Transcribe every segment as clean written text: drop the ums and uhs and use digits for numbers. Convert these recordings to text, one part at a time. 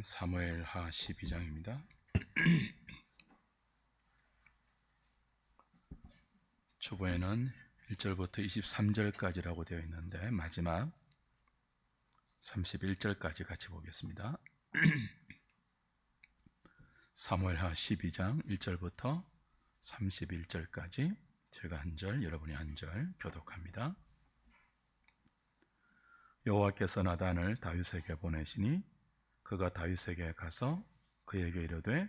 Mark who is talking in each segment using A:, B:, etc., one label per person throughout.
A: 사무엘하 12장입니다. 초보에는 1절부터 23절까지라고 되어 있는데 마지막 31절까지 같이 보겠습니다. 사무엘하 12장 1절부터 31절까지 제가 한 절, 여러분이 한 절 교독합니다. 여호와께서 나단을 다윗에게 보내시니 그가 다윗에게 가서 그에게 이르되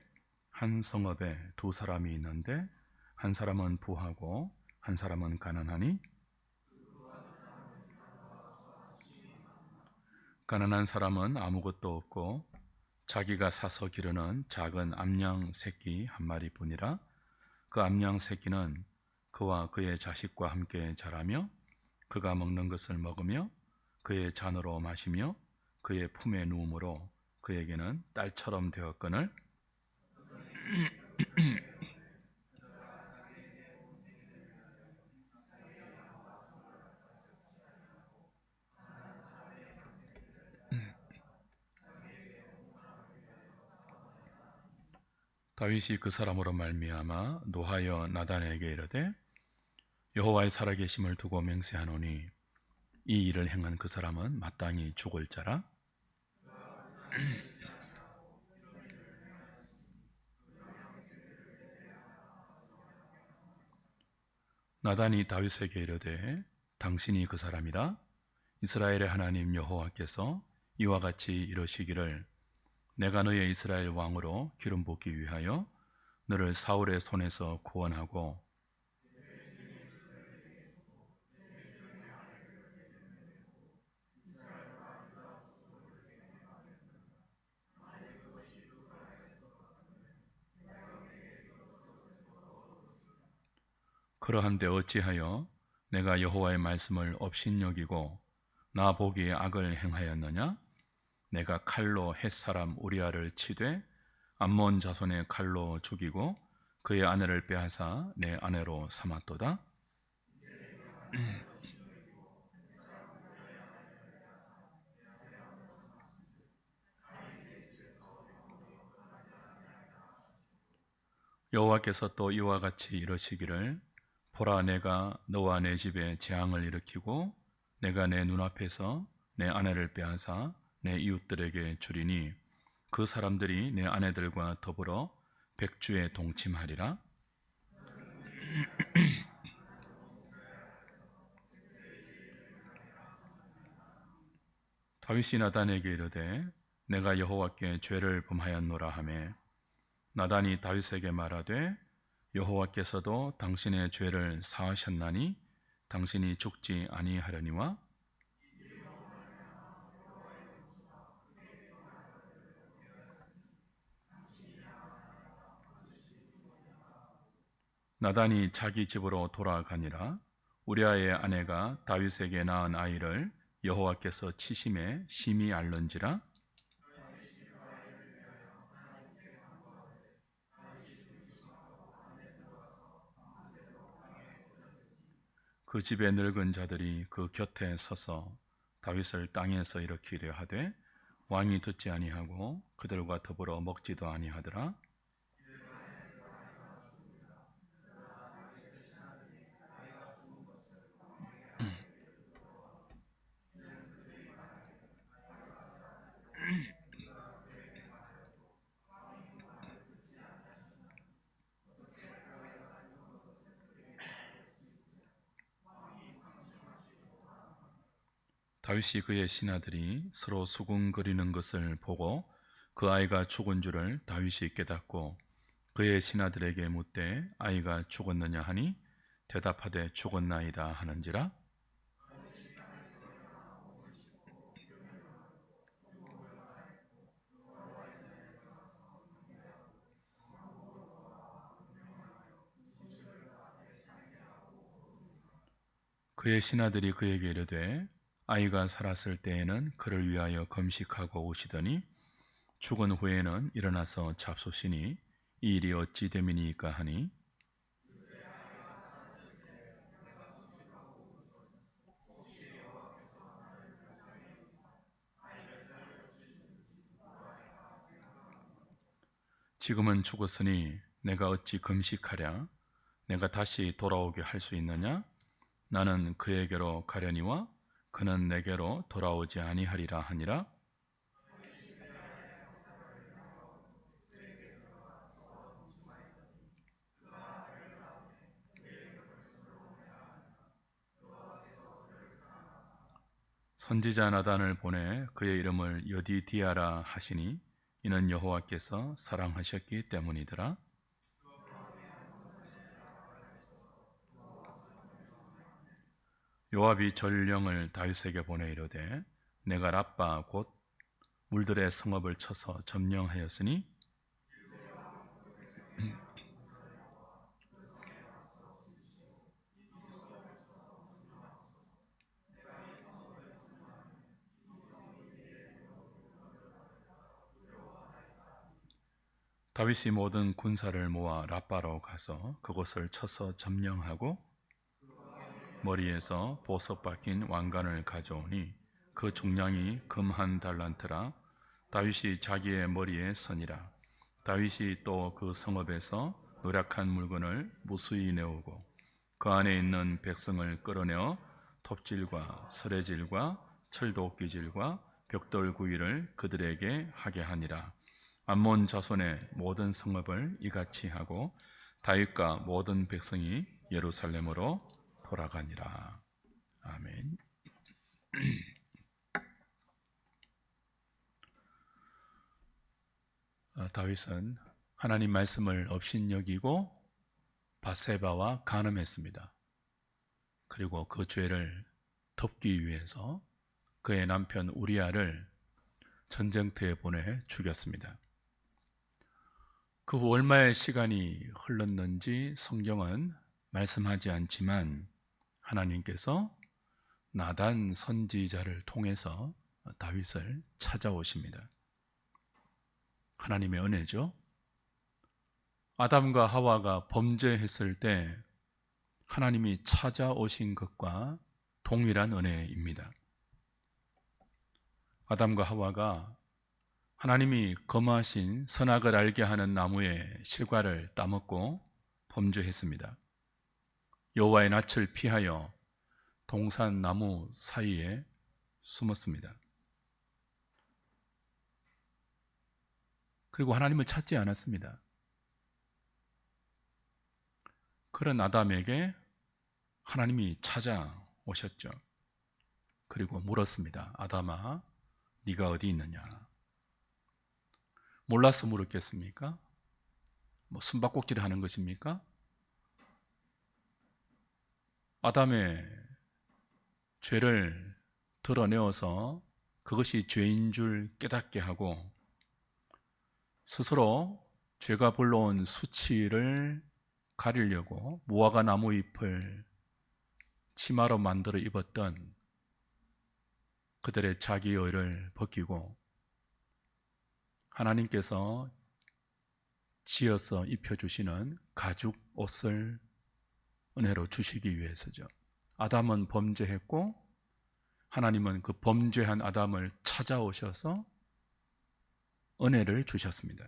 A: 한 성읍에 두 사람이 있는데 한 사람은 부하고 한 사람은 가난하니 가난한 사람은 아무것도 없고 자기가 사서 기르는 작은 암양 새끼 한 마리뿐이라. 그 암양 새끼는 그와 그의 자식과 함께 자라며 그가 먹는 것을 먹으며 그의 잔으로 마시며 그의 품에 누움으로 그에게는 딸처럼 되었거늘 다윗이 그 사람으로 말미암아 노하여 나단에게 이르되 여호와의 살아계심을 두고 맹세하노니 이 일을 행한 그 사람은 마땅히 죽을 자라. 나단이 다윗에게 이르되 당신이 그 사람이라. 이스라엘의 하나님 여호와께서 이와 같이 이러시기를 내가 너의 이스라엘 왕으로 기름 붓기 위하여 너를 사울의 손에서 구원하고 그러한데 어찌하여 내가 여호와의 말씀을 업신여기고 나 보기에 악을 행하였느냐? 내가 칼로 헷사람 우리아를 치되 암몬 자손의 칼로 죽이고 그의 아내를 빼앗아 내 아내로 삼았도다. 여호와께서 또 이와 같이 이러시기를 보라 내가 너와 내 집에 재앙을 일으키고 내가 내 눈앞에서 내 아내를 빼앗아 내 이웃들에게 주리니 그 사람들이 내 아내들과 더불어 백주에 동침하리라. 다윗이 나단에게 이르되 내가 여호와께 죄를 범하였노라 하매 나단이 다윗에게 말하되 여호와께서도 당신의 죄를 사하셨나니 당신이 죽지 아니하려니와. 나단이 자기 집으로 돌아가니라. 우리아의 아내가 다윗에게 낳은 아이를 여호와께서 치심에 심히 알른지라. 그 집의 늙은 자들이 그 곁에 서서 다윗을 땅에서 일으키려 하되 왕이 듣지 아니하고 그들과 더불어 먹지도 아니하더라. 다윗이 그의 신하들이 서로 수군거리는 것을 보고 그 아이가 죽은 줄을 다윗이 깨닫고 그의 신하들에게 묻되 아이가 죽었느냐 하니 대답하되 죽었나이다 하는지라. 그의 신하들이 그에게 이르되 아이가 살았을 때에는 그를 위하여 금식하고 오시더니 죽은 후에는 일어나서 잡수시니 이 일이 어찌 됨이니까 하니 지금은 죽었으니 내가 어찌 금식하랴? 내가 다시 돌아오게 할 수 있느냐? 나는 그에게로 가려니와 그는 내게로 돌아오지 아니하리라 하니라. 선지자 나단을 보내 그의 이름을 여디디아라 하시니 이는 여호와께서 사랑하셨기 때문이더라. 요압이 전령을 다윗에게 보내 이르되 내가 라빠 곧 물들의 성읍을 쳐서 점령하였으니 다윗이 모든 군사를 모아 라빠로 가서 그곳을 쳐서 점령하고 머리에서 보석 박힌 왕관을 가져오니 그 중량이 금 한 달란트라. 다윗이 자기의 머리에 서니라. 다윗이 또 그 성읍에서 노략한 물건을 무수히 내오고 그 안에 있는 백성을 끌어내어 톱질과 서레질과 철도끼질과 벽돌 구이를 그들에게 하게 하니라. 암몬 자손의 모든 성읍을 이같이 하고 다윗과 모든 백성이 예루살렘으로 돌아가니라. 아멘. 다윗은 하나님 말씀을 업신여기고 밧세바와 간음했습니다. 그리고 그 죄를 덮기 위해서 그의 남편 우리아를 전쟁터에 보내 죽였습니다. 그 후 얼마의 시간이 흘렀는지 성경은 말씀하지 않지만 하나님께서 나단 선지자를 통해서 다윗을 찾아오십니다. 하나님의 은혜죠. 아담과 하와가 범죄했을 때 하나님이 찾아오신 것과 동일한 은혜입니다. 아담과 하와가 하나님이 검하신 선악을 알게 하는 나무의 실과를 따먹고 범죄했습니다. 여호와의 낯을 피하여 동산 나무 사이에 숨었습니다. 그리고 하나님을 찾지 않았습니다. 그런 아담에게 하나님이 찾아오셨죠. 그리고 물었습니다. 아담아, 네가 어디 있느냐? 몰라서 물었겠습니까? 숨바꼭질을 하는 것입니까? 아담의 죄를 드러내어서 그것이 죄인 줄 깨닫게 하고 스스로 죄가 불러온 수치를 가리려고 무화과 나무 잎을 치마로 만들어 입었던 그들의 자기의를 벗기고 하나님께서 지어서 입혀주시는 가죽 옷을 은혜로 주시기 위해서죠. 아담은 범죄했고 하나님은 그 범죄한 아담을 찾아오셔서 은혜를 주셨습니다.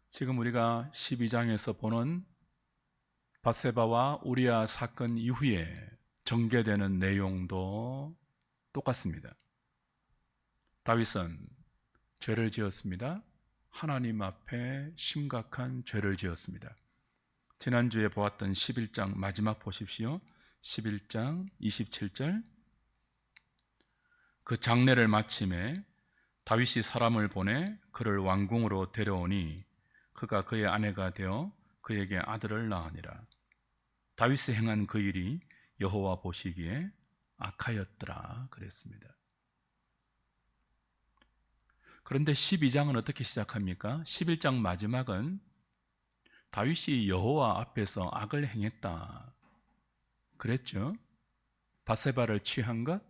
A: 지금 우리가 12장에서 보는 밧세바와 우리아 사건 이후에 전개되는 내용도 똑같습니다. 다윗은 죄를 지었습니다. 하나님 앞에 심각한 죄를 지었습니다. 지난주에 보았던 11장 마지막 보십시오. 11장 27절. 그 장례를 마침에 다윗이 사람을 보내 그를 왕궁으로 데려오니 그가 그의 아내가 되어 그에게 아들을 낳으니라. 다윗이 행한 그 일이 여호와 보시기에 악하였더라 그랬습니다. 그런데 12장은 어떻게 시작합니까? 11장 마지막은 다윗이 여호와 앞에서 악을 행했다 그랬죠. 밧세바를 취한 것,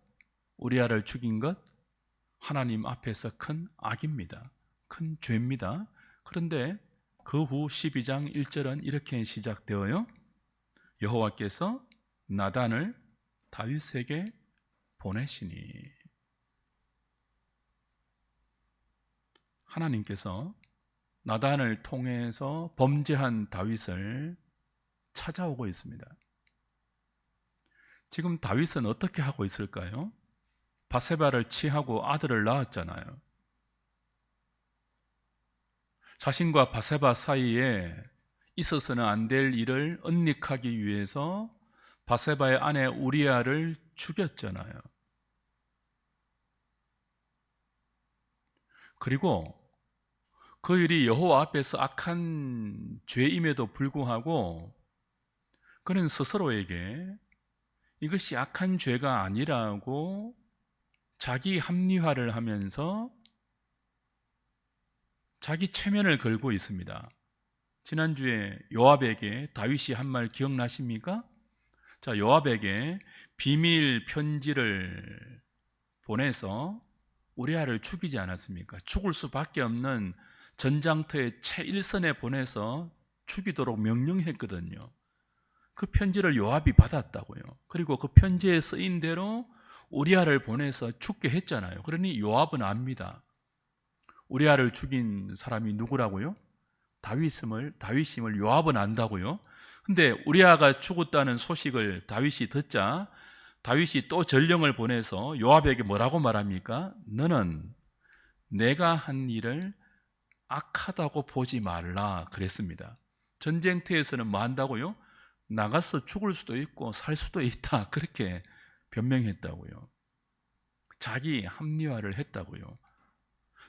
A: 우리아를 죽인 것, 하나님 앞에서 큰 악입니다. 큰 죄입니다. 그런데 그 후 12장 1절은 이렇게 시작되어요. 여호와께서 나단을 다윗에게 보내시니. 하나님께서 나단을 통해서 범죄한 다윗을 찾아오고 있습니다. 지금 다윗은 어떻게 하고 있을까요? 바세바를 취하고 아들을 낳았잖아요. 자신과 바세바 사이에 있어서는 안 될 일을 은닉하기 위해서 바세바의 아내 우리아를 죽였잖아요. 그리고 그 일이 여호와 앞에서 악한 죄임에도 불구하고 그는 스스로에게 이것이 악한 죄가 아니라고 자기 합리화를 하면서 자기 체면을 걸고 있습니다. 지난주에 요압에게 다윗이 한 말 기억나십니까? 자, 요압에게 비밀 편지를 보내서 우리아를 죽이지 않았습니까? 죽을 수밖에 없는 전장터의 최일선에 보내서 죽이도록 명령했거든요. 그 편지를 요압이 받았다고요. 그리고 그 편지에 쓰인 대로 우리아를 보내서 죽게 했잖아요. 그러니 요압은 압니다. 우리아를 죽인 사람이 누구라고요? 다윗임을 요압은 안다고요. 근데 우리아가 죽었다는 소식을 다윗이 듣자 다윗이 또 전령을 보내서 요압에게 뭐라고 말합니까? 너는 내가 한 일을 악하다고 보지 말라 그랬습니다. 전쟁터에서는 뭐 한다고요? 나가서 죽을 수도 있고 살 수도 있다 그렇게 변명했다고요. 자기 합리화를 했다고요.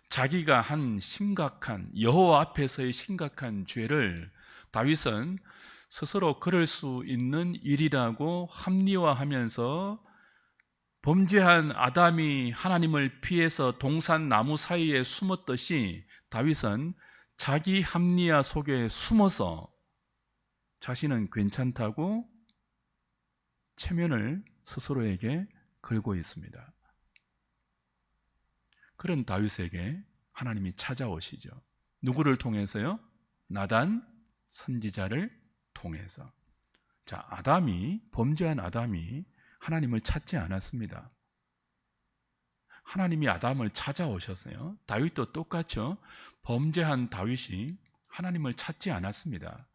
A: 자기가 한 심각한 여호와 앞에서의 심각한 죄를 다윗은 스스로 그럴 수 있는 일이라고 합리화하면서 범죄한 아담이 하나님을 피해서 동산 나무 사이에 숨었듯이 다윗은 자기 합리화 속에 숨어서 자신은 괜찮다고 체면을 스스로에게 걸고 있습니다. 그런 다윗에게 하나님이 찾아오시죠. 누구를 통해서요? 나단 선지자를 통해서. 자, 범죄한 아담이 하나님을 찾지 않았습니다. 하나님이 아담을 찾아오셨어요. 다윗도 똑같죠. 범죄한 다윗이 하나님을 찾지 않았습니다.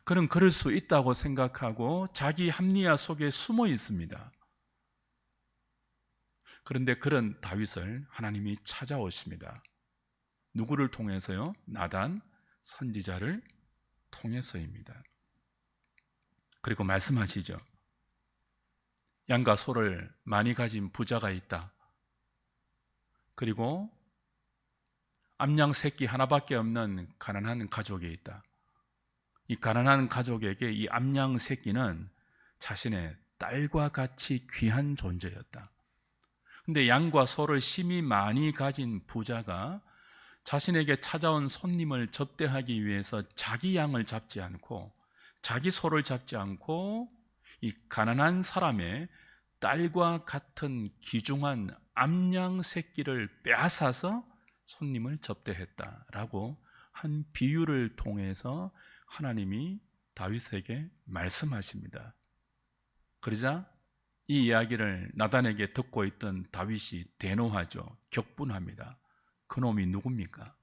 A: 그는 그럴 수 있다고 생각하고 자기 합리화 속에 숨어 있습니다. 그런데 그런 다윗을 하나님이 찾아오십니다. 누구를 통해서요? 나단 선지자를 통해서입니다. 그리고 말씀하시죠. 양과 소를 많이 가진 부자가 있다. 그리고 암양 새끼 하나밖에 없는 가난한 가족이 있다. 이 가난한 가족에게 이 암양 새끼는 자신의 딸과 같이 귀한 존재였다. 근데 양과 소를 심히 많이 가진 부자가 자신에게 찾아온 손님을 접대하기 위해서 자기 양을 잡지 않고 자기 소를 잡지 않고 이 가난한 사람의 딸과 같은 귀중한 암양 새끼를 빼앗아서 손님을 접대했다라고 한 비유를 통해서 하나님이 다윗에게 말씀하십니다. 그러자 이 이야기를 나단에게 듣고 있던 다윗이 대노하죠. 격분합니다. 그놈이 누굽니까?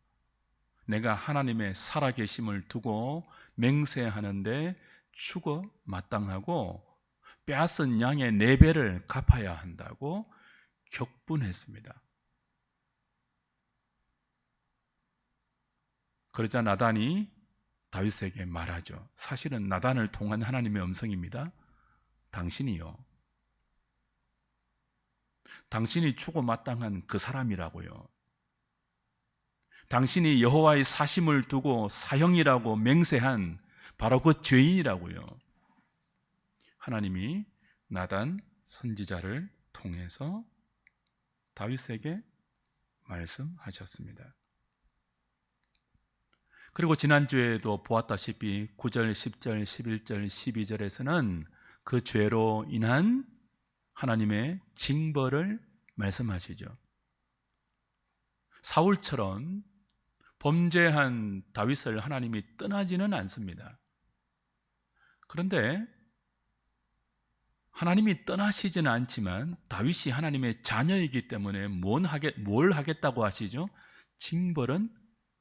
A: 내가 하나님의 살아계심을 두고 맹세하는데 죽어 마땅하고 빼앗은 양의 4배를 갚아야 한다고 격분했습니다. 그러자 나단이 다윗에게 말하죠. 사실은 나단을 통한 하나님의 음성입니다. 당신이 죽어 마땅한 그 사람이라고요. 당신이 여호와의 사심을 두고 사형이라고 맹세한 바로 그 죄인이라고요. 하나님이 나단 선지자를 통해서 다윗에게 말씀하셨습니다. 그리고 지난주에도 보았다시피 9절, 10절, 11절, 12절에서는 그 죄로 인한 하나님의 징벌을 말씀하시죠. 사울처럼 범죄한 다윗을 하나님이 떠나지는 않습니다. 그런데 하나님이 떠나시지는 않지만 다윗이 하나님의 자녀이기 때문에 뭘 하겠다고 하시죠? 징벌은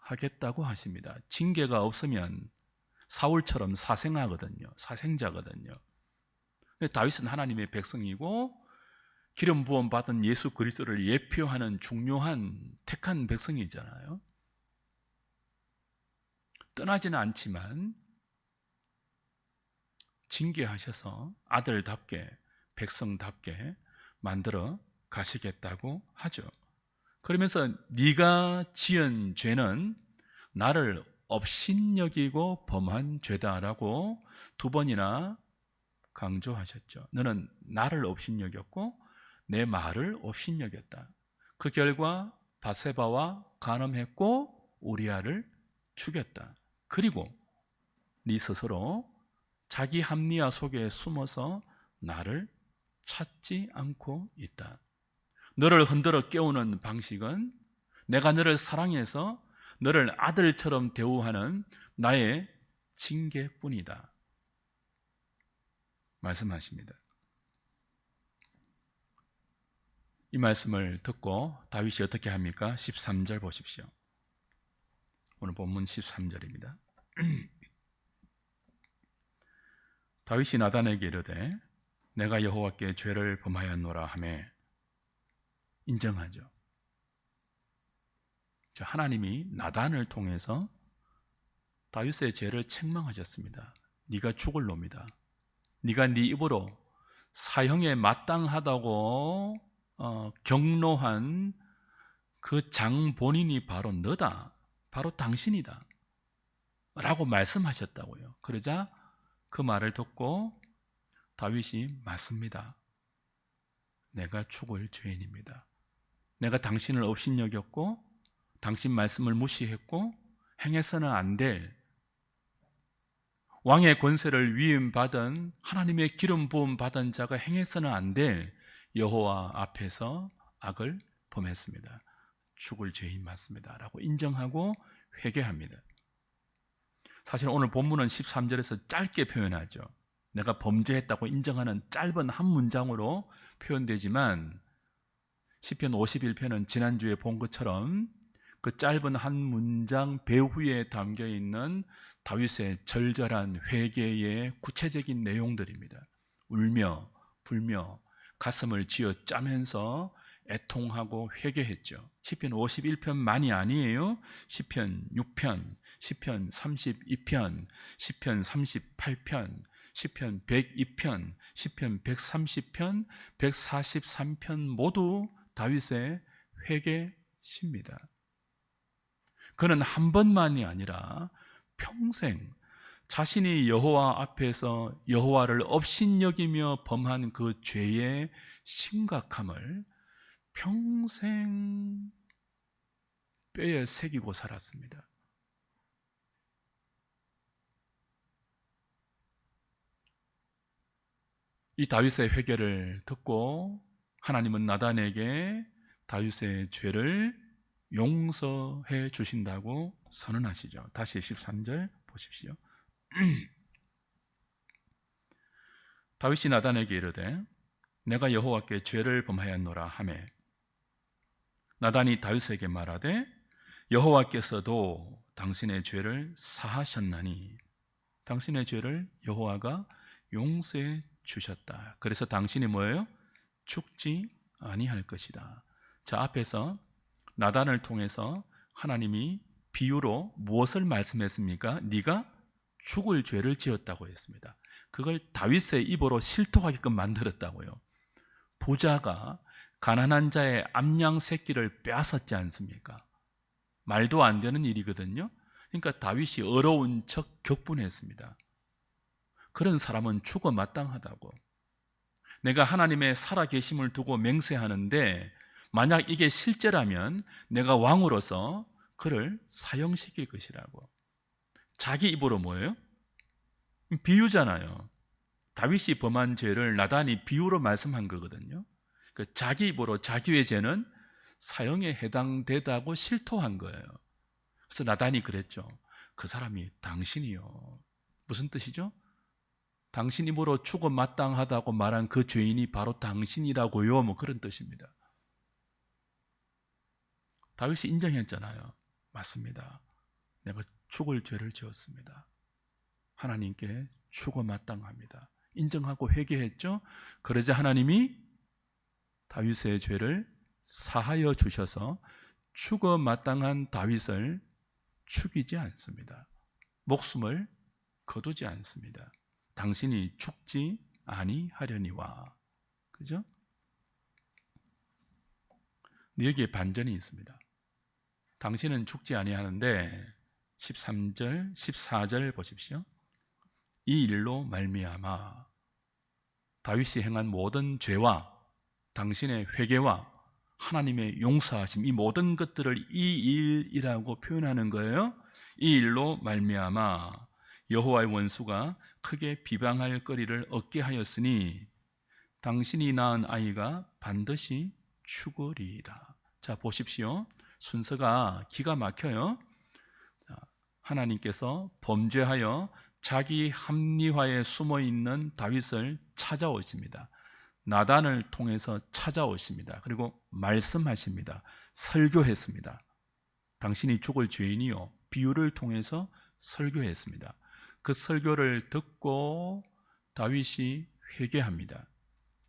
A: 하겠다고 하십니다. 징계가 없으면 사울처럼 사생아거든요. 사생자거든요. 다윗은 하나님의 백성이고 기름 부음 받은 예수 그리스도를 예표하는 중요한 택한 백성이잖아요. 떠나지는 않지만 징계하셔서 아들답게 백성답게 만들어 가시겠다고 하죠. 그러면서 네가 지은 죄는 나를 업신여기고 범한 죄다라고 두 번이나 강조하셨죠. 너는 나를 업신여겼고 내 말을 업신여겼다. 그 결과 바세바와 간음했고 우리아를 죽였다. 그리고 네 스스로 자기 합리화 속에 숨어서 나를 찾지 않고 있다. 너를 흔들어 깨우는 방식은 내가 너를 사랑해서 너를 아들처럼 대우하는 나의 징계뿐이다. 말씀하십니다. 이 말씀을 듣고 다윗이 어떻게 합니까? 13절 보십시오. 오늘 본문 13절입니다. 다윗이 나단에게 이르되 내가 여호와께 죄를 범하였노라 하며 인정하죠. 하나님이 나단을 통해서 다윗의 죄를 책망하셨습니다. 네가 죽을 놈이다. 네가 네 입으로 사형에 마땅하다고 경로한 그 장 본인이 바로 너다. 바로 당신이다. 라고 말씀하셨다고요. 그러자 그 말을 듣고 다윗이 맞습니다. 내가 죽을 죄인입니다. 내가 당신을 업신여겼고 당신 말씀을 무시했고 행해서는 안 될 왕의 권세를 위임받은 하나님의 기름 부음 받은 자가 행해서는 안 될 여호와 앞에서 악을 범했습니다. 죽을 죄인 맞습니다. 라고 인정하고 회개합니다. 사실 오늘 본문은 13절에서 짧게 표현하죠. 내가 범죄했다고 인정하는 짧은 한 문장으로 표현되지만 시편 51편은 지난주에 본 것처럼 그 짧은 한 문장 배후에 담겨있는 다윗의 절절한 회개의 구체적인 내용들입니다. 울며 불며 가슴을 쥐어짜면서 애통하고 회개했죠. 시편 51편만이 아니에요. 시편 6편, 시편 32편, 시편 38편, 시편 102편, 시편 130편, 143편 모두 다윗의 회개시입니다. 그는 한 번만이 아니라 평생 자신이 여호와 앞에서 여호와를 업신여기며 범한 그 죄의 심각함을 평생 뼈에 새기고 살았습니다. 이 다윗의 회개를 듣고 하나님은 나단에게 다윗의 죄를 용서해 주신다고 선언하시죠. 다시 13절 보십시오. 다윗이 나단에게 이르되 내가 여호와께 죄를 범하였노라 하매 나단이 다윗에게 말하되 여호와께서도 당신의 죄를 사하셨나니 당신의 죄를 여호와가 용서해 주셨다. 그래서 당신이 뭐예요? 죽지 아니할 것이다. 자, 앞에서 나단을 통해서 하나님이 비유로 무엇을 말씀했습니까? 네가 죽을 죄를 지었다고 했습니다. 그걸 다윗의 입으로 실토하게끔 만들었다고요. 부자가 가난한 자의 암양 새끼를 빼앗았지 않습니까? 말도 안 되는 일이거든요. 그러니까 다윗이 어려운 척 격분했습니다. 그런 사람은 죽어 마땅하다고. 내가 하나님의 살아계심을 두고 맹세하는데 만약 이게 실제라면 내가 왕으로서 그를 사형시킬 것이라고. 자기 입으로 뭐예요? 비유잖아요. 다윗이 범한 죄를 나단이 비유로 말씀한 거거든요. 자기 입으로 자기의 죄는 사형에 해당되다고 실토한 거예요. 그래서 나단이 그랬죠. 그 사람이 당신이요. 무슨 뜻이죠? 당신 입으로 죽어 마땅하다고 말한 그 죄인이 바로 당신이라고요. 뭐 그런 뜻입니다. 다윗이 인정했잖아요. 맞습니다. 내가 죽을 죄를 지었습니다. 하나님께 죽어 마땅합니다. 인정하고 회개했죠. 그러자 하나님이 다윗의 죄를 사하여 주셔서 죽어 마땅한 다윗을 죽이지 않습니다. 목숨을 거두지 않습니다. 당신이 죽지 아니하려니와. 그죠? 여기에 반전이 있습니다. 당신은 죽지 아니하는데 13절, 14절 보십시오. 이 일로 말미암아 다윗이 행한 모든 죄와 당신의 회개와 하나님의 용서하심, 이 모든 것들을 이 일이라고 표현하는 거예요. 이 일로 말미암아 여호와의 원수가 크게 비방할 거리를 얻게 하였으니 당신이 낳은 아이가 반드시 죽으리이다. 자, 보십시오. 순서가 기가 막혀요. 하나님께서 범죄하여 자기 합리화에 숨어있는 다윗을 찾아오십니다. 나단을 통해서 찾아오십니다. 그리고 말씀하십니다. 설교했습니다. 당신이 죽을 죄인이요, 비유를 통해서 설교했습니다. 그 설교를 듣고 다윗이 회개합니다.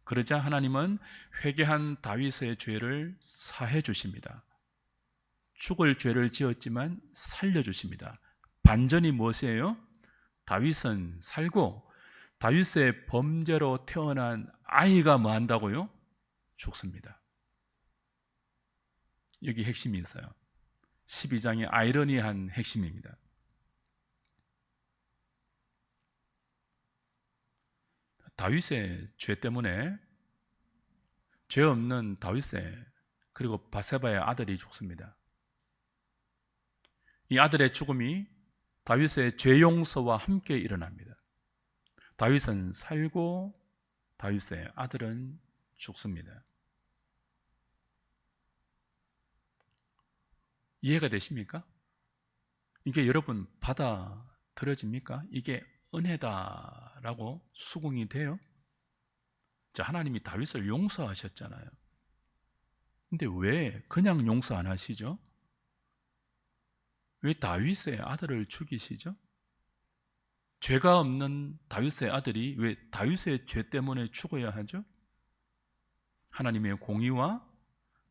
A: 그러자 하나님은 회개한 다윗의 죄를 사해 주십니다. 죽을 죄를 지었지만 살려주십니다. 반전이 무엇이에요? 다윗은 살고 다윗의 범죄로 태어난 아이가 뭐 한다고요? 죽습니다. 여기 핵심이 있어요. 12장의 아이러니한 핵심입니다. 다윗의 죄 때문에 죄 없는 다윗의 그리고 바세바의 아들이 죽습니다. 이 아들의 죽음이 다윗의 죄 용서와 함께 일어납니다. 다윗은 살고 다윗의 아들은 죽습니다. 이해가 되십니까? 이게 여러분 받아들여집니까? 이게 은혜다라고 수긍이 돼요? 자, 하나님이 다윗을 용서하셨잖아요. 근데 왜 그냥 용서 안 하시죠? 왜 다윗의 아들을 죽이시죠? 죄가 없는 다윗의 아들이 왜 다윗의 죄 때문에 죽어야 하죠? 하나님의 공의와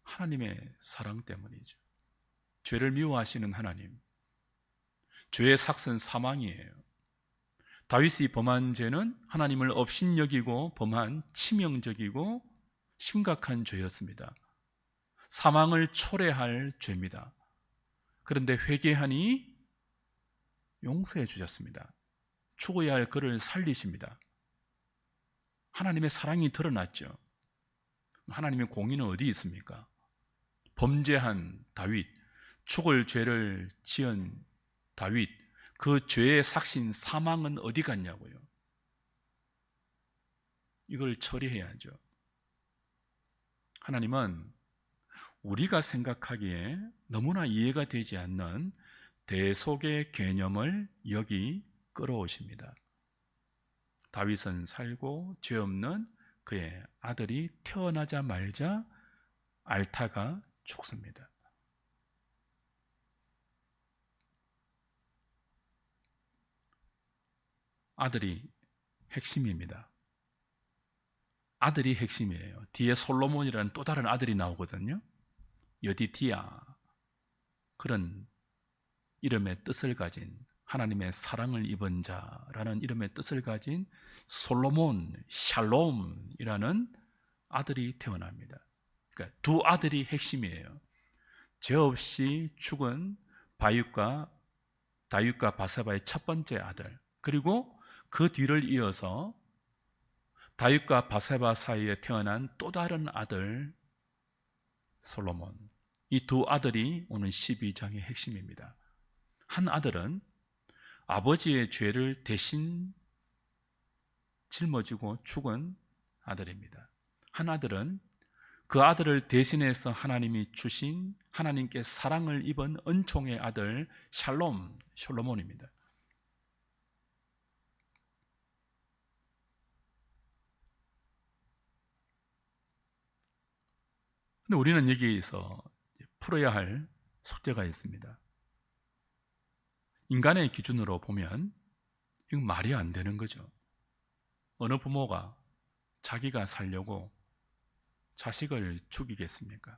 A: 하나님의 사랑 때문이죠. 죄를 미워하시는 하나님. 죄의 삭은 사망이에요. 다윗이 범한 죄는 하나님을 업신여기고 범한 치명적이고 심각한 죄였습니다. 사망을 초래할 죄입니다. 그런데 회개하니 용서해 주셨습니다. 죽어야 할 그를 살리십니다. 하나님의 사랑이 드러났죠. 하나님의 공의는 어디 있습니까? 범죄한 다윗, 죽을 죄를 지은 다윗, 그 죄의 삭신 사망은 어디 갔냐고요. 이걸 처리해야죠. 하나님은 우리가 생각하기에 너무나 이해가 되지 않는 대속의 개념을 여기 끌어오십니다. 다윗은 살고 죄 없는 그의 아들이 태어나자마자 앓다가 죽습니다. 아들이 핵심입니다. 아들이 핵심이에요. 뒤에 솔로몬이라는 또 다른 아들이 나오거든요. 여디디야, 그런 이름의 뜻을 가진, 하나님의 사랑을 입은 자라는 이름의 뜻을 가진 솔로몬, 샬롬이라는 아들이 태어납니다. 그러니까 두 아들이 핵심이에요. 죄 없이 죽은 다윗과 바세바의 첫 번째 아들, 그리고 그 뒤를 이어서 다윗과 바세바 사이에 태어난 또 다른 아들 솔로몬. 이 두 아들이 오늘 12장의 핵심입니다. 한 아들은 아버지의 죄를 대신 짊어지고 죽은 아들입니다. 한 아들은 그 아들을 대신해서 하나님이 주신, 하나님께 사랑을 입은 은총의 아들 솔로몬입니다. 근데 우리는 여기에서 풀어야 할 숙제가 있습니다. 인간의 기준으로 보면 이건 말이 안 되는 거죠. 어느 부모가 자기가 살려고 자식을 죽이겠습니까?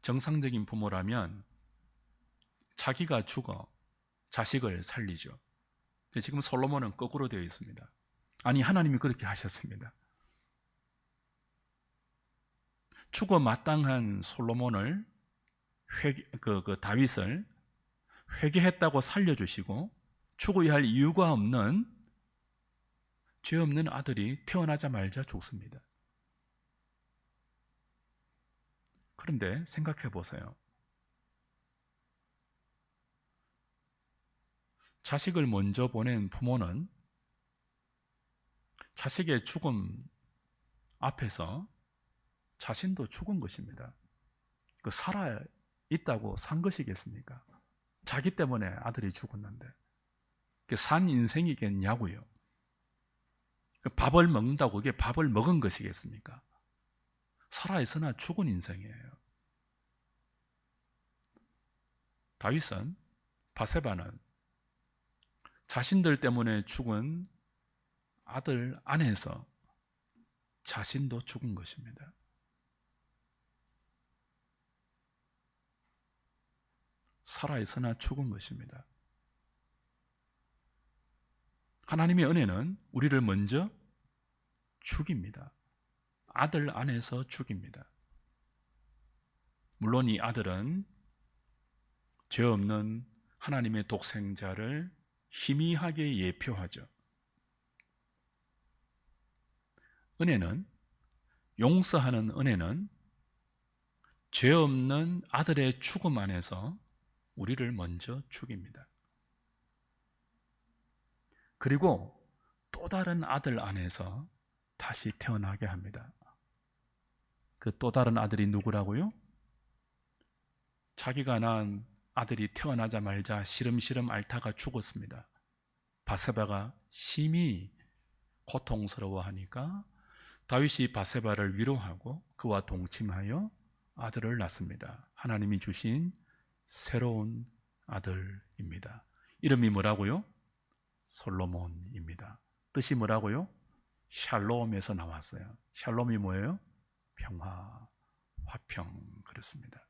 A: 정상적인 부모라면 자기가 죽어 자식을 살리죠. 근데 지금 솔로몬은 거꾸로 되어 있습니다. 아니, 하나님이 그렇게 하셨습니다. 죽어 마땅한 솔로몬을 다윗을 회개했다고 살려주시고 죽어야 할 이유가 없는 죄 없는 아들이 태어나자마자 죽습니다. 그런데 생각해 보세요. 자식을 먼저 보낸 부모는 자식의 죽음 앞에서 자신도 죽은 것입니다. 그 살아 있다고 산 것이겠습니까? 자기 때문에 아들이 죽었는데 산 인생이겠냐고요. 밥을 먹는다고 그게 밥을 먹은 것이겠습니까? 살아있으나 죽은 인생이에요. 다윗은, 바세바는 자신들 때문에 죽은 아들 안에서 자신도 죽은 것입니다. 살아있으나 죽은 것입니다. 하나님의 은혜는 우리를 먼저 죽입니다. 아들 안에서 죽입니다. 물론 이 아들은 죄 없는 하나님의 독생자를 희미하게 예표하죠. 은혜는, 용서하는 은혜는 죄 없는 아들의 죽음 안에서 우리를 먼저 죽입니다. 그리고 또 다른 아들 안에서 다시 태어나게 합니다. 그 또 다른 아들이 누구라고요? 자기가 낳은 아들이 태어나자마자 시름시름 앓다가 죽었습니다. 바세바가 심히 고통스러워하니까 다윗이 바세바를 위로하고 그와 동침하여 아들을 낳습니다. 하나님이 주신 새로운 아들입니다. 이름이 뭐라고요? 솔로몬입니다. 뜻이 뭐라고요? 샬롬에서 나왔어요. 샬롬이 뭐예요? 평화, 화평, 그렇습니다.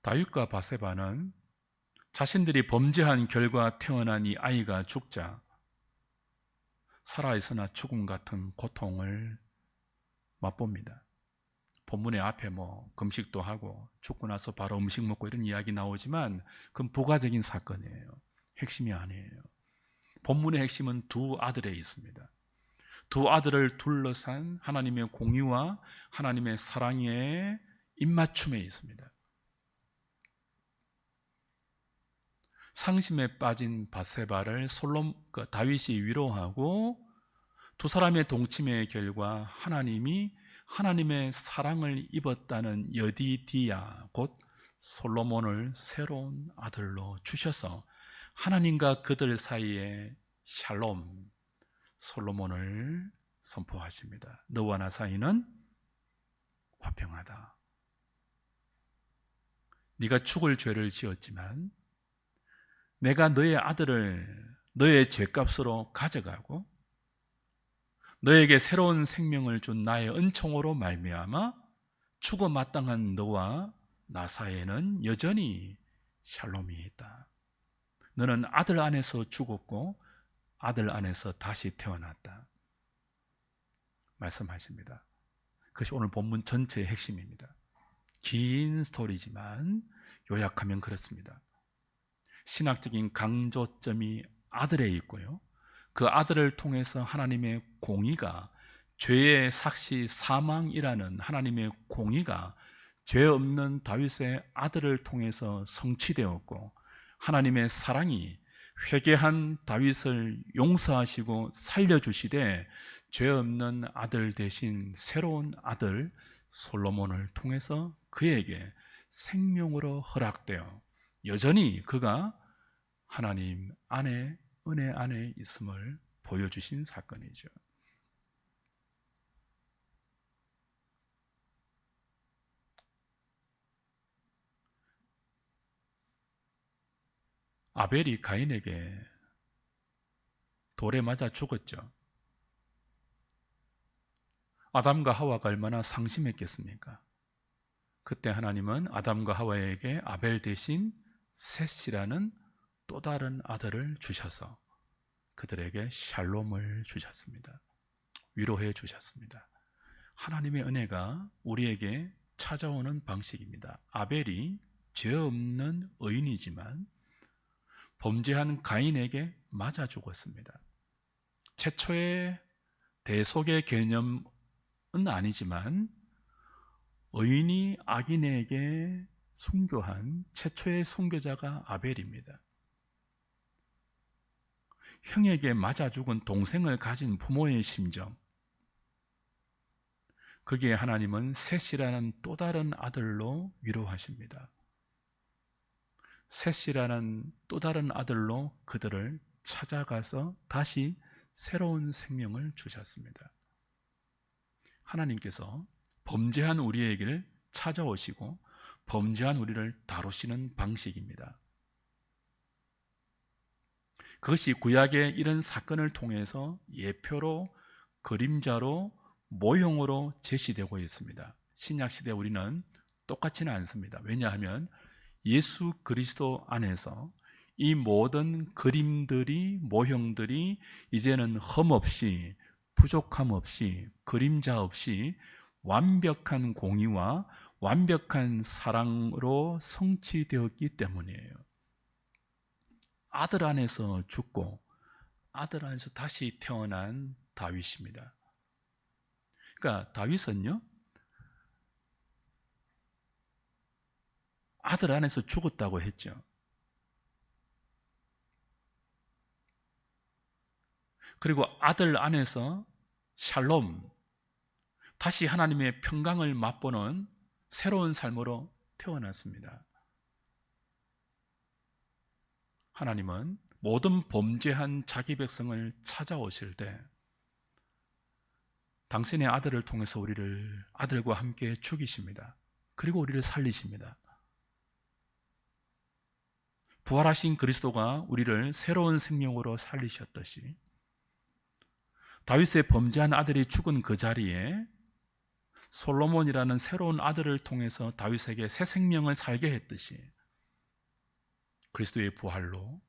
A: 다윗과 바세바는 자신들이 범죄한 결과 태어난 이 아이가 죽자 살아있으나 죽음 같은 고통을 맛봅니다. 본문의 앞에 금식도 하고 죽고 나서 바로 음식 먹고 이런 이야기 나오지만 그건 부가적인 사건이에요. 핵심이 아니에요. 본문의 핵심은 두 아들에 있습니다. 두 아들을 둘러싼 하나님의 공의와 하나님의 사랑의 입맞춤에 있습니다. 상심에 빠진 바세바를 다윗이 위로하고 두 사람의 동침의 결과 하나님이 하나님의 사랑을 입었다는 여디디야 곧 솔로몬을 새로운 아들로 주셔서 하나님과 그들 사이에 샬롬 솔로몬을 선포하십니다. 너와 나 사이는 화평하다. 네가 죽을 죄를 지었지만 내가 너의 아들을 너의 죄값으로 가져가고 너에게 새로운 생명을 준 나의 은총으로 말미암아 죽어 마땅한 너와 나 사이에는 여전히 샬롬이 있다. 너는 아들 안에서 죽었고 아들 안에서 다시 태어났다. 말씀하십니다. 그것이 오늘 본문 전체의 핵심입니다. 긴 스토리지만 요약하면 그렇습니다. 신학적인 강조점이 아들에 있고요. 그 아들을 통해서 하나님의 공의가 죄의 삭시 사망이라는 하나님의 공의가 죄 없는 다윗의 아들을 통해서 성취되었고 하나님의 사랑이 회개한 다윗을 용서하시고 살려주시되 죄 없는 아들 대신 새로운 아들 솔로몬을 통해서 그에게 생명으로 허락되어 여전히 그가 하나님 안에 은혜 안에 있음을 보여주신 사건이죠. 아벨이 가인에게 돌에 맞아 죽었죠. 아담과 하와가 얼마나 상심했겠습니까? 그때 하나님은 아담과 하와에게 아벨 대신 셋이라는 또 다른 아들을 주셔서 그들에게 샬롬을 주셨습니다. 위로해 주셨습니다. 하나님의 은혜가 우리에게 찾아오는 방식입니다. 아벨이 죄 없는 의인이지만 범죄한 가인에게 맞아 죽었습니다. 최초의 대속의 개념은 아니지만 의인이 악인에게 순교한 최초의 순교자가 아벨입니다. 형에게 맞아 죽은 동생을 가진 부모의 심정, 거기에 하나님은 셋이라는 또 다른 아들로 위로하십니다. 셋이라는 또 다른 아들로 그들을 찾아가서 다시 새로운 생명을 주셨습니다. 하나님께서 범죄한 우리에게 찾아오시고 범죄한 우리를 다루시는 방식입니다. 그것이 구약의 이런 사건을 통해서 예표로, 그림자로, 모형으로 제시되고 있습니다. 신약시대 우리는 똑같지는 않습니다. 왜냐하면 예수 그리스도 안에서 이 모든 그림들이, 모형들이 이제는 흠 없이, 부족함 없이, 그림자 없이 완벽한 공의와 완벽한 사랑으로 성취되었기 때문이에요. 아들 안에서 죽고 아들 안에서 다시 태어난 다윗입니다. 그러니까 다윗은요, 아들 안에서 죽었다고 했죠. 그리고 아들 안에서 샬롬, 다시 하나님의 평강을 맛보는 새로운 삶으로 태어났습니다. 하나님은 모든 범죄한 자기 백성을 찾아오실 때 당신의 아들을 통해서 우리를 아들과 함께 죽이십니다. 그리고 우리를 살리십니다. 부활하신 그리스도가 우리를 새로운 생명으로 살리셨듯이 다윗의 범죄한 아들이 죽은 그 자리에 솔로몬이라는 새로운 아들을 통해서 다윗에게 새 생명을 살게 했듯이 그리스도의 부활로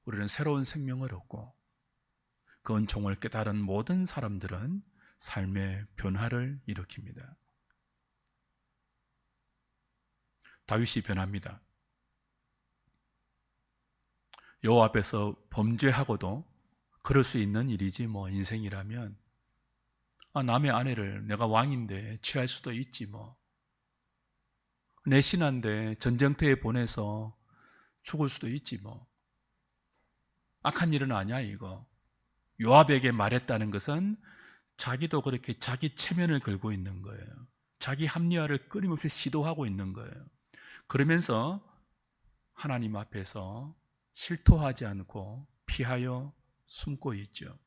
A: 우리는 새로운 생명을 얻고 그 은총을 깨달은 모든 사람들은 삶의 변화를 일으킵니다. 다윗이 변합니다. 여호와 앞에서 범죄하고도 그럴 수 있는 일이지 뭐 인생이라면 남의 아내를 내가 왕인데 취할 수도 있지 뭐 내 신하인데 전쟁터에 보내서 죽을 수도 있지 뭐 악한 일은 아니야 이거. 요압에게 말했다는 것은 자기도 그렇게 자기 체면을 걸고 있는 거예요. 자기 합리화를 끊임없이 시도하고 있는 거예요. 그러면서 하나님 앞에서 실토하지 않고 피하여 숨고 있죠.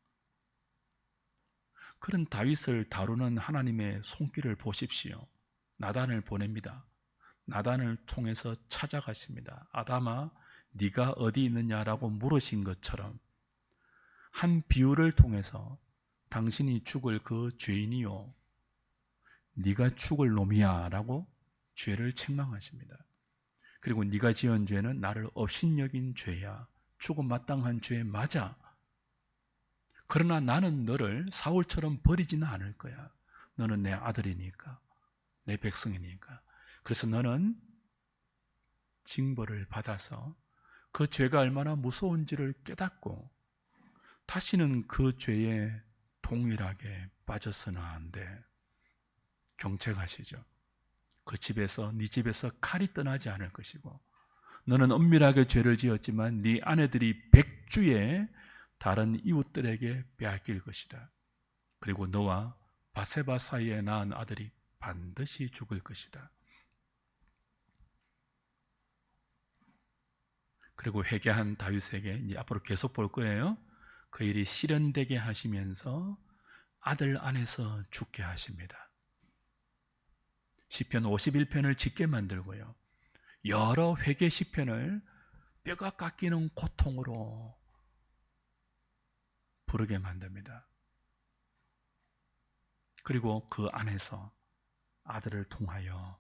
A: 그런 다윗을 다루는 하나님의 손길을 보십시오. 나단을 보냅니다. 나단을 통해서 찾아가십니다. 아담아, 네가 어디 있느냐라고 물으신 것처럼 한 비유를 통해서 당신이 죽을 그 죄인이요, 네가 죽을 놈이야 라고 죄를 책망하십니다. 그리고 네가 지은 죄는 나를 업신여긴 죄야. 죽음 마땅한 죄 맞아. 그러나 나는 너를 사울처럼 버리지는 않을 거야. 너는 내 아들이니까, 내 백성이니까. 그래서 너는 징벌을 받아서 그 죄가 얼마나 무서운지를 깨닫고 다시는 그 죄에 동일하게 빠져서는 안 돼. 경책하시죠. 그 집에서, 네 집에서 칼이 떠나지 않을 것이고 너는 은밀하게 죄를 지었지만 네 아내들이 백주에 다른 이웃들에게 빼앗길 것이다. 그리고 너와 바세바 사이에 낳은 아들이 반드시 죽을 것이다. 그리고 회개한 다윗에게 이제 앞으로 계속 볼 거예요. 그 일이 실현되게 하시면서 아들 안에서 죽게 하십니다. 시편 51편을 짓게 만들고요. 여러 회개 시편을 뼈가 깎이는 고통으로 부르게 만듭니다. 그리고 그 안에서 아들을 통하여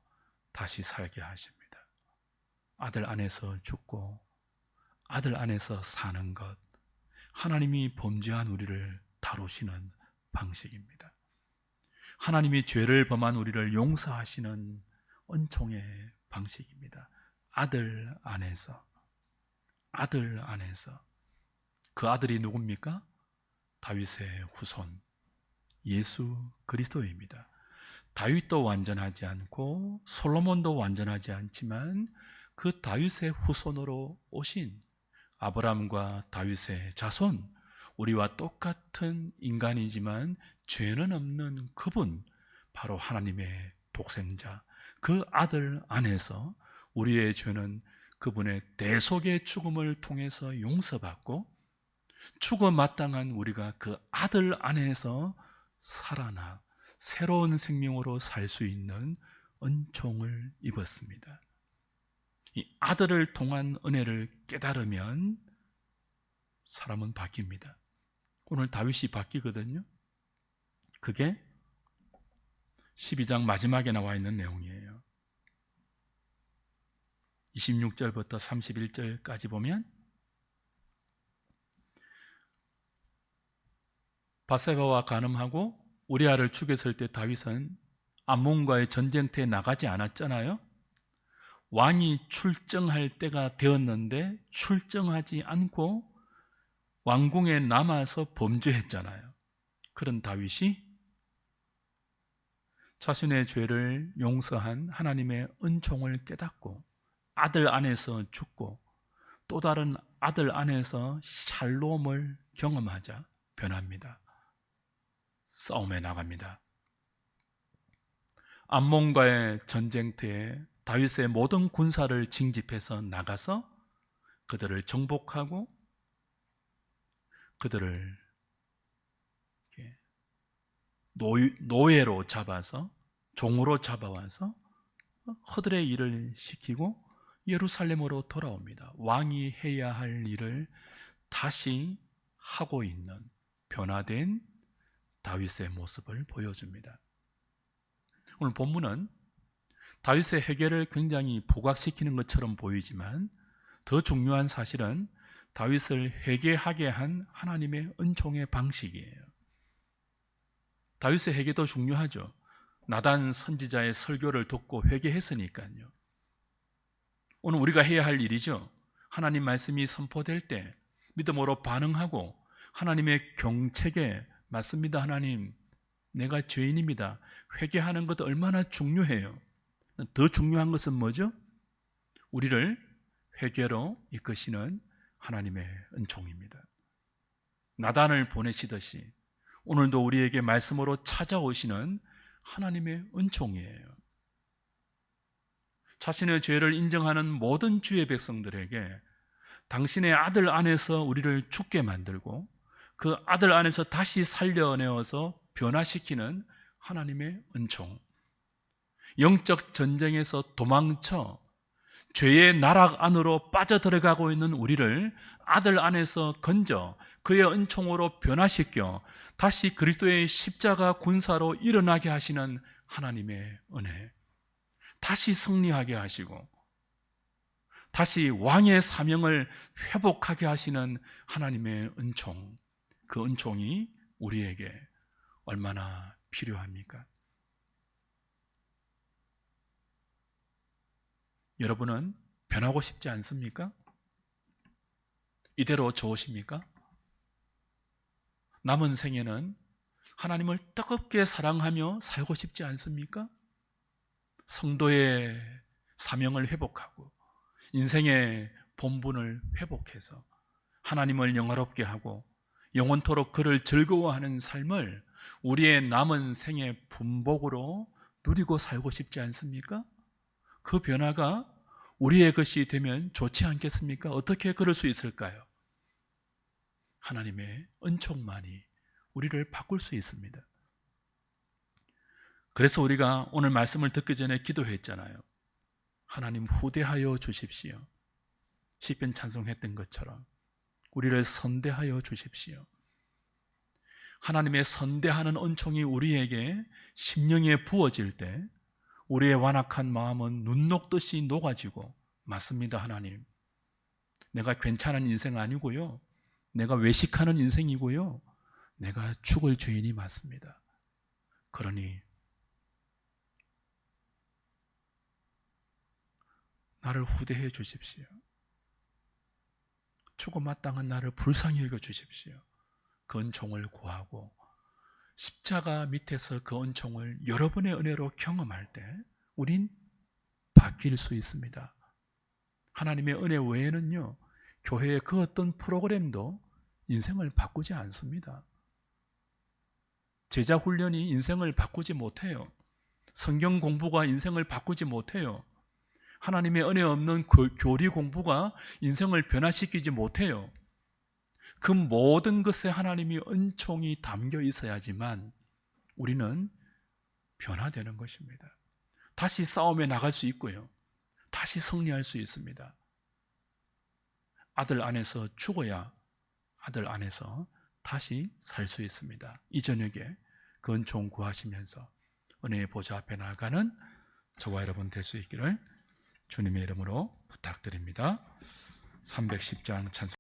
A: 다시 살게 하십니다. 아들 안에서 죽고 아들 안에서 사는 것, 하나님이 범죄한 우리를 다루시는 방식입니다. 하나님이 죄를 범한 우리를 용서하시는 은총의 방식입니다. 아들 안에서 그 아들이 누굽니까? 다윗의 후손 예수 그리스도입니다. 다윗도 완전하지 않고 솔로몬도 완전하지 않지만 그 다윗의 후손으로 오신 아브라함과 다윗의 자손, 우리와 똑같은 인간이지만 죄는 없는 그분, 바로 하나님의 독생자, 그 아들 안에서 우리의 죄는 그분의 대속의 죽음을 통해서 용서받고 죽어 마땅한 우리가 그 아들 안에서 살아나 새로운 생명으로 살 수 있는 은총을 입었습니다. 이 아들을 통한 은혜를 깨달으면 사람은 바뀝니다. 오늘 다윗이 바뀌거든요. 그게 12장 마지막에 나와 있는 내용이에요. 26절부터 31절까지 보면 바세바와 간음하고 우리아를 죽였을 때 다윗은 암몬과의 전쟁터에 나가지 않았잖아요. 왕이 출정할 때가 되었는데 출정하지 않고 왕궁에 남아서 범죄했잖아요. 그런 다윗이 자신의 죄를 용서한 하나님의 은총을 깨닫고 아들 안에서 죽고 또 다른 아들 안에서 샬롬을 경험하자 변합니다. 싸움에 나갑니다. 암몬과의 전쟁터에 다윗의 모든 군사를 징집해서 나가서 그들을 정복하고 그들을 노예로 잡아서 종으로 잡아와서 허들의 일을 시키고 예루살렘으로 돌아옵니다. 왕이 해야 할 일을 다시 하고 있는 변화된 다윗의 모습을 보여줍니다. 오늘 본문은 다윗의 회개를 굉장히 부각시키는 것처럼 보이지만 더 중요한 사실은 다윗을 회개하게 한 하나님의 은총의 방식이에요. 다윗의 회개도 중요하죠. 나단 선지자의 설교를 듣고 회개했으니까요. 오늘 우리가 해야 할 일이죠. 하나님 말씀이 선포될 때 믿음으로 반응하고 하나님의 경책에 맞습니다. 하나님, 내가 죄인입니다. 회개하는 것도 얼마나 중요해요. 더 중요한 것은 뭐죠? 우리를 회개로 이끄시는 하나님의 은총입니다. 나단을 보내시듯이 오늘도 우리에게 말씀으로 찾아오시는 하나님의 은총이에요. 자신의 죄를 인정하는 모든 주의 백성들에게 당신의 아들 안에서 우리를 죽게 만들고 그 아들 안에서 다시 살려내어서 변화시키는 하나님의 은총. 영적 전쟁에서 도망쳐 죄의 나락 안으로 빠져들어가고 있는 우리를 아들 안에서 건져 그의 은총으로 변화시켜 다시 그리스도의 십자가 군사로 일어나게 하시는 하나님의 은혜. 다시 승리하게 하시고 다시 왕의 사명을 회복하게 하시는 하나님의 은총. 그 은총이 우리에게 얼마나 필요합니까? 여러분은 변하고 싶지 않습니까? 이대로 좋으십니까? 남은 생에는 하나님을 뜨겁게 사랑하며 살고 싶지 않습니까? 성도의 사명을 회복하고 인생의 본분을 회복해서 하나님을 영화롭게 하고 영원토록 그를 즐거워하는 삶을 우리의 남은 생의 분복으로 누리고 살고 싶지 않습니까? 그 변화가 우리의 것이 되면 좋지 않겠습니까? 어떻게 그럴 수 있을까요? 하나님의 은총만이 우리를 바꿀 수 있습니다. 그래서 우리가 오늘 말씀을 듣기 전에 기도했잖아요. 하나님 후대하여 주십시오. 시편 찬송했던 것처럼 우리를 선대하여 주십시오. 하나님의 선대하는 은총이 우리에게 심령에 부어질 때 우리의 완악한 마음은 눈 녹듯이 녹아지고, 맞습니다 하나님, 내가 괜찮은 인생 아니고요, 내가 외식하는 인생이고요, 내가 죽을 죄인이 맞습니다. 그러니 나를 후대해 주십시오. 죽어 마땅한 나를 불쌍히 여겨 주십시오. 그 은총을 구하고 십자가 밑에서 그 은총을 여러분의 은혜로 경험할 때 우린 바뀔 수 있습니다. 하나님의 은혜 외에는요, 교회의 그 어떤 프로그램도 인생을 바꾸지 않습니다. 제자 훈련이 인생을 바꾸지 못해요. 성경 공부가 인생을 바꾸지 못해요. 하나님의 은혜 없는 교리 공부가 인생을 변화시키지 못해요. 그 모든 것에 하나님이 은총이 담겨 있어야지만 우리는 변화되는 것입니다. 다시 싸움에 나갈 수 있고요, 다시 승리할 수 있습니다. 아들 안에서 죽어야 아들 안에서 다시 살 수 있습니다. 이 저녁에 그 은총 구하시면서 은혜의 보좌 앞에 나아가는 저와 여러분 될 수 있기를 주님의 이름으로 부탁드립니다. 310장 찬송